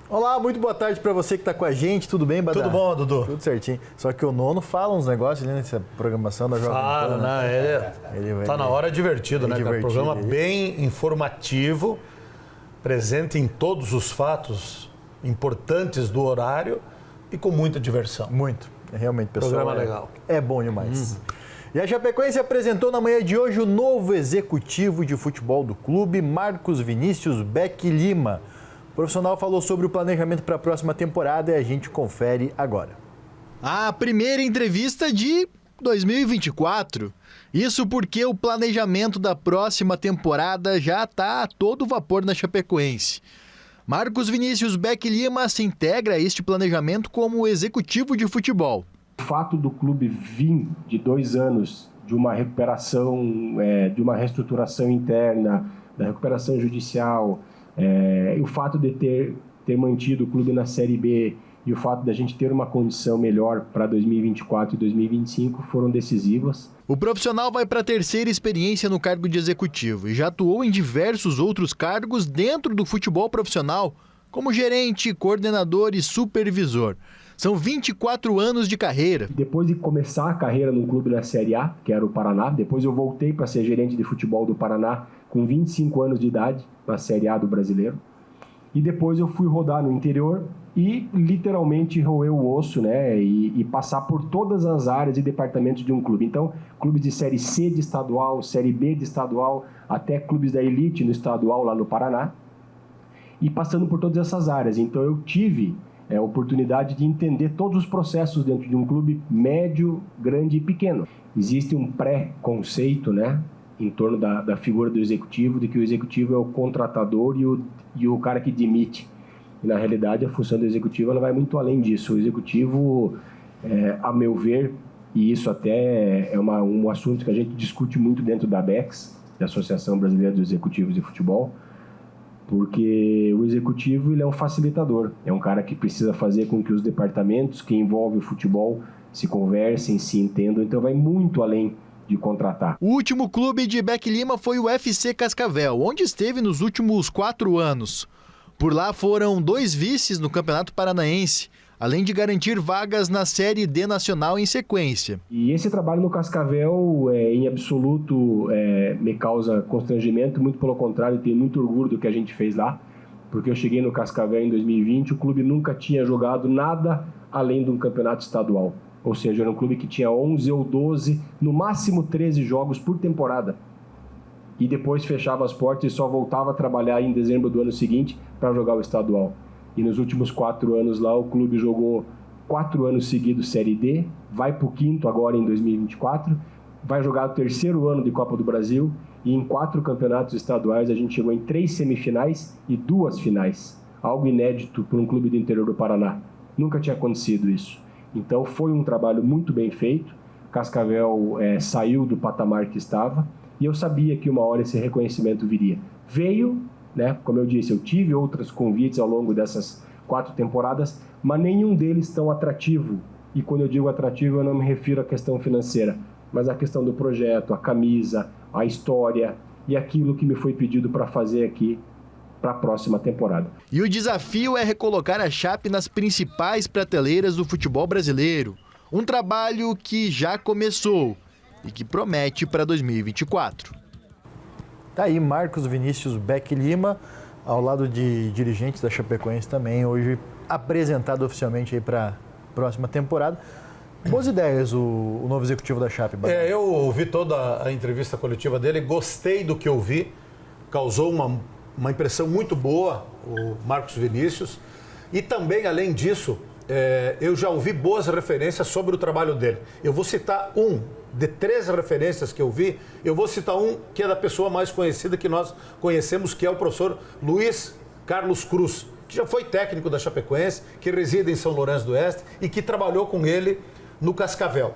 Olá, muito boa tarde para você que está com a gente. Tudo bem, Badá? Tudo bom, Dudu? Tudo certinho. Só que o Nono fala uns negócios ali nessa programação da Jovem Pan. Fala, né? Ele tá na hora divertido, né, cara? Programa bem informativo, presente em todos os fatos importantes do horário e com muita diversão. Muito. Realmente, pessoal. Programa legal. É bom demais. E a Chapecoense apresentou na manhã de hoje o novo executivo de futebol do clube, Marcos Vinícius Beck Lima. O profissional falou sobre o planejamento para a próxima temporada e a gente confere agora. A primeira entrevista de 2024. Isso porque o planejamento da próxima temporada já está a todo vapor na Chapecoense. Marcos Vinícius Beck Lima se integra a este planejamento como executivo de futebol. O fato do clube vir de 2 anos de uma recuperação, de uma reestruturação interna, da recuperação judicial, o fato de ter mantido o clube na Série B e o fato da gente ter uma condição melhor para 2024 e 2025 foram decisivas. O profissional vai para a terceira experiência no cargo de executivo e já atuou em diversos outros cargos dentro do futebol profissional, como gerente, coordenador e supervisor. São 24 anos de carreira. Depois de começar a carreira num clube da Série A, que era o Paraná, depois eu voltei para ser gerente de futebol do Paraná com 25 anos de idade, na Série A do Brasileiro. E depois eu fui rodar no interior e literalmente roer o osso, né? E passar por todas as áreas e departamentos de um clube. Então, clubes de Série C de estadual, Série B de estadual, até clubes da elite no estadual lá no Paraná. E passando por todas essas áreas. Então eu tive a oportunidade de entender todos os processos dentro de um clube médio, grande e pequeno. Existe um pré-conceito, né, em torno da figura do executivo, de que o executivo é o contratador e o cara que demite. E, na realidade, a função do executivo ela vai muito além disso. O executivo, a meu ver, e isso até é um assunto que a gente discute muito dentro da ABEX, da Associação Brasileira dos Executivos de Futebol, porque o executivo ele é um facilitador, é um cara que precisa fazer com que os departamentos que envolvem o futebol se conversem, se entendam, então vai muito além de contratar. O último clube de Beck Lima foi o FC Cascavel, onde esteve nos últimos 4 anos. Por lá foram 2 vices no Campeonato Paranaense, além de garantir vagas na Série D Nacional em sequência. E esse trabalho no Cascavel, em absoluto, me causa constrangimento, muito pelo contrário, tenho muito orgulho do que a gente fez lá, porque eu cheguei no Cascavel em 2020, o clube nunca tinha jogado nada além de um campeonato estadual. Ou seja, era um clube que tinha 11 ou 12, no máximo 13 jogos por temporada. E depois fechava as portas e só voltava a trabalhar em dezembro do ano seguinte para jogar o estadual. E nos últimos 4 anos lá, o clube jogou 4 anos seguidos Série D, vai para o 5º agora em 2024, vai jogar o 3º ano de Copa do Brasil e em 4 campeonatos estaduais a gente chegou em 3 semifinais e 2 finais. Algo inédito para um clube do interior do Paraná. Nunca tinha acontecido isso. Então foi um trabalho muito bem feito. Cascavel saiu do patamar que estava e eu sabia que uma hora esse reconhecimento viria. Veio, né? Como eu disse, eu tive outros convites ao longo dessas 4 temporadas, mas nenhum deles tão atrativo. E quando eu digo atrativo, eu não me refiro à questão financeira, mas à questão do projeto, a camisa, a história e aquilo que me foi pedido para fazer aqui para a próxima temporada. E o desafio é recolocar a Chape nas principais prateleiras do futebol brasileiro. Um trabalho que já começou e que promete para 2024. Tá aí Marcos Vinícius Beck Lima, ao lado de dirigentes da Chapecoense também, hoje apresentado oficialmente para a próxima temporada. Boas ideias o novo executivo da Chape. Eu ouvi toda a entrevista coletiva dele, gostei do que eu vi, causou uma impressão muito boa o Marcos Vinícius. E também, além disso, eu já ouvi boas referências sobre o trabalho dele. Eu vou citar de 3 referências que eu vi, eu vou citar que é da pessoa mais conhecida que nós conhecemos, que é o professor Luiz Carlos Cruz, que já foi técnico da Chapecoense, que reside em São Lourenço do Oeste e que trabalhou com ele no Cascavel.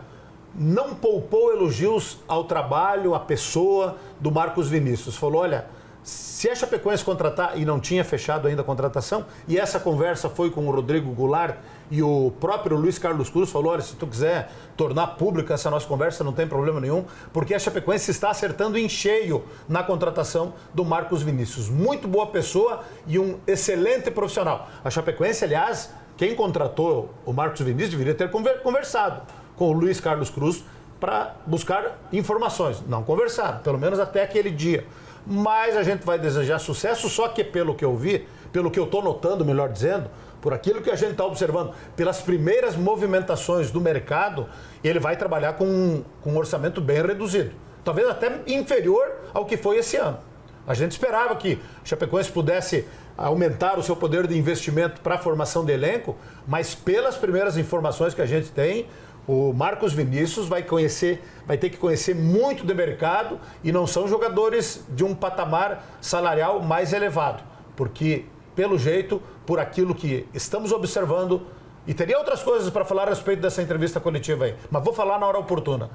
Não poupou elogios ao trabalho, à pessoa do Marcos Vinícius. Falou, olha, Se a Chapecoense contratar, e não tinha fechado ainda a contratação, e essa conversa foi com o Rodrigo Goulart e o próprio Luiz Carlos Cruz falou, olha, se tu quiser tornar pública essa nossa conversa, não tem problema nenhum, porque a Chapecoense está acertando em cheio na contratação do Marcos Vinícius. Muito boa pessoa e um excelente profissional. A Chapecoense, aliás, quem contratou o Marcos Vinícius deveria ter conversado com o Luiz Carlos Cruz para buscar informações. Não conversaram, pelo menos até aquele dia. Mas a gente vai desejar sucesso, só que pelo que eu vi, pelo que eu estou notando, melhor dizendo, por aquilo que a gente está observando, pelas primeiras movimentações do mercado, ele vai trabalhar com um orçamento bem reduzido. Talvez até inferior ao que foi esse ano. A gente esperava que o Chapecoense pudesse aumentar o seu poder de investimento para a formação de elenco, mas pelas primeiras informações que a gente tem, o Marcos Vinícius vai ter que conhecer muito de mercado e não são jogadores de um patamar salarial mais elevado, porque, pelo jeito, por aquilo que estamos observando, e teria outras coisas para falar a respeito dessa entrevista coletiva aí, mas vou falar na hora oportuna.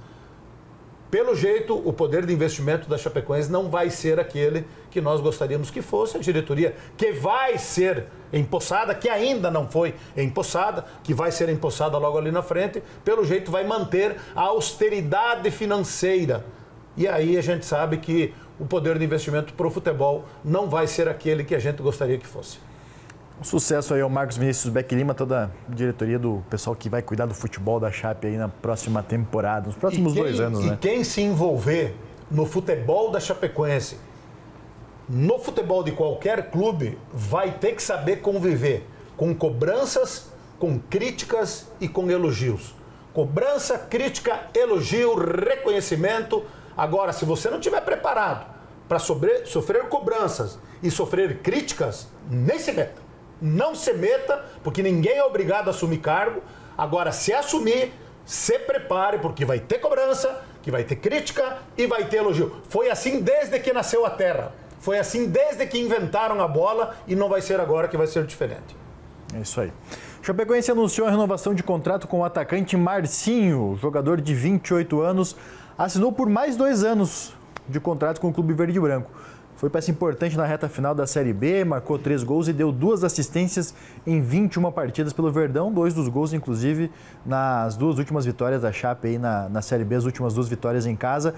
Pelo jeito, o poder de investimento da Chapecoense não vai ser aquele que nós gostaríamos que fosse. A diretoria que vai ser empossada, que ainda não foi empossada, que vai ser empossada logo ali na frente, pelo jeito vai manter a austeridade financeira. E aí a gente sabe que o poder de investimento para o futebol não vai ser aquele que a gente gostaria que fosse. Um sucesso aí ao Marcos Vinícius Beck Lima, toda a diretoria do pessoal que vai cuidar do futebol da Chape aí na próxima temporada, nos próximos 2 anos, né? E quem se envolver no futebol da Chapecoense, no futebol de qualquer clube, vai ter que saber conviver com cobranças, com críticas e com elogios. Cobrança, crítica, elogio, reconhecimento. Agora, se você não estiver preparado para sofrer cobranças e sofrer críticas, nem se meta. Não se meta, porque ninguém é obrigado a assumir cargo. Agora, se assumir, se prepare, porque vai ter cobrança, que vai ter crítica e vai ter elogio. Foi assim desde que nasceu a terra. Foi assim desde que inventaram a bola e não vai ser agora que vai ser diferente. É isso aí. Chapecoense anunciou a renovação de contrato com o atacante Marcinho, jogador de 28 anos, assinou por mais 2 anos de contrato com o Clube Verde e Branco. Foi peça importante na reta final da Série B, marcou 3 gols e deu 2 assistências em 21 partidas pelo Verdão. 2 dos gols, inclusive, nas 2 últimas vitórias da Chape aí na Série B, as últimas 2 vitórias em casa.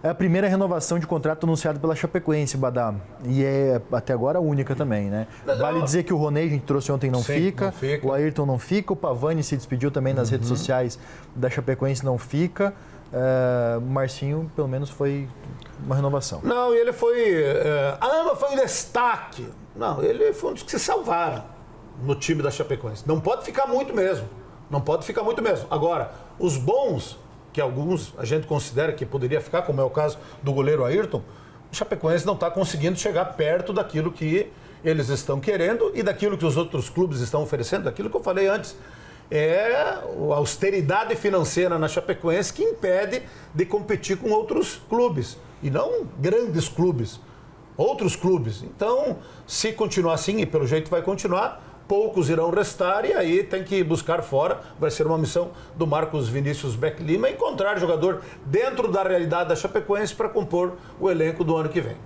É a primeira renovação de contrato anunciada pela Chapecoense, Badá. E é até agora a única também, né? Vale dizer que o Roney, a gente trouxe ontem, não fica. O Ayrton não fica. O Pavani se despediu também nas redes sociais da Chapecoense, não fica. O Marcinho, pelo menos, foi uma renovação. Não, ele foi... foi um destaque. Não, ele foi um dos que se salvaram no time da Chapecoense. Não pode ficar muito mesmo. Não pode ficar muito mesmo. Agora, os bons, que alguns a gente considera que poderia ficar, como é o caso do goleiro Ayrton, o Chapecoense não está conseguindo chegar perto daquilo que eles estão querendo e daquilo que os outros clubes estão oferecendo, daquilo que eu falei antes. É a austeridade financeira na Chapecoense que impede de competir com outros clubes. E não grandes clubes, outros clubes. Então, se continuar assim, e pelo jeito vai continuar, poucos irão restar e aí tem que buscar fora. Vai ser uma missão do Marcos Vinícius Beck Lima encontrar jogador dentro da realidade da Chapecoense para compor o elenco do ano que vem.